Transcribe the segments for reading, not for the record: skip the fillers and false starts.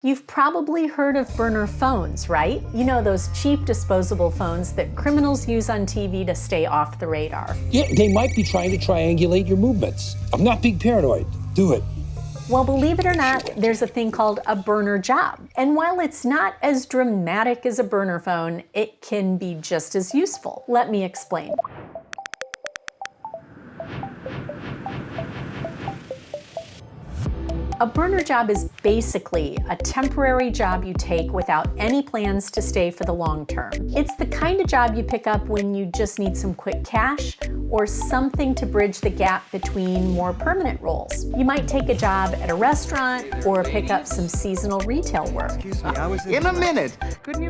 You've probably heard of burner phones, right? You know, those cheap disposable phones that criminals use on TV to stay off the radar. Yeah, they might be trying to triangulate your movements. I'm not being paranoid. Do it. Well, believe it or not, there's a thing called a burner job. And while it's not as dramatic as a burner phone, it can be just as useful. Let me explain. A burner job is basically a temporary job you take without any plans to stay for the long term. It's the kind of job you pick up when you just need some quick cash or something to bridge the gap between more permanent roles. You might take a job at a restaurant or pick up some seasonal retail work. Excuse me, I was in a minute.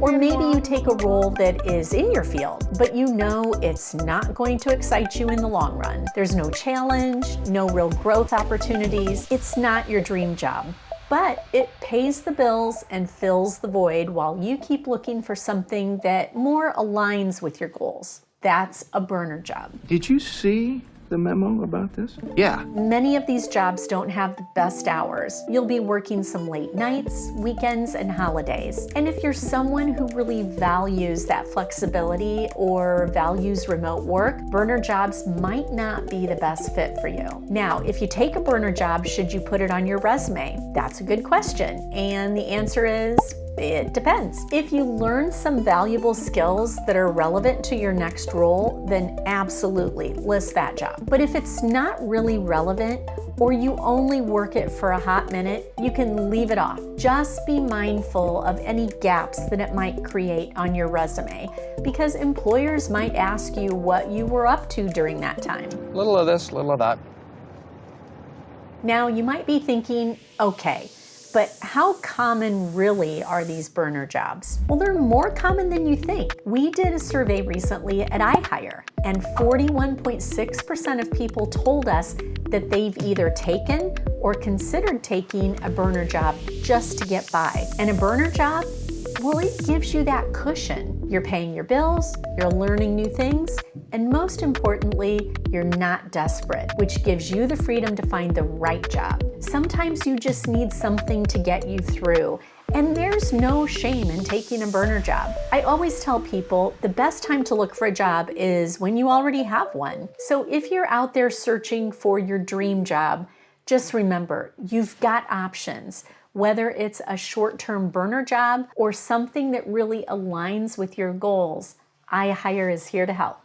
Or maybe you take a role that is in your field, but you know it's not going to excite you in the long run. There's no challenge, no real growth opportunities. It's not your dream job, but it pays the bills and fills the void while you keep looking for something that more aligns with your goals. That's a burner job. Did you see the memo about this? Yeah. Many of these jobs don't have the best hours. You'll be working some late nights, weekends, and holidays. And if you're someone who really values that flexibility or values remote work, burner jobs might not be the best fit for you. Now, if you take a burner job, should you put it on your resume? That's a good question. And the answer is, it depends. If you learn some valuable skills that are relevant to your next role, then absolutely list that job. But if it's not really relevant, or you only work it for a hot minute, you can leave it off. Just be mindful of any gaps that it might create on your resume, because employers might ask you what you were up to during that time. Little of this, little of that. Now, you might be thinking, okay, but how common really are these burner jobs? Well, they're more common than you think. We did a survey recently at iHire, and 41.6% of people told us that they've either taken or considered taking a burner job just to get by. And a burner job, well, it gives you that cushion. You're paying your bills, you're learning new things, and most importantly, you're not desperate, which gives you the freedom to find the right job. Sometimes you just need something to get you through, and there's no shame in taking a burner job. I always tell people the best time to look for a job is when you already have one. So if you're out there searching for your dream job, just remember, you've got options. Whether it's a short-term burner job or something that really aligns with your goals, iHire is here to help.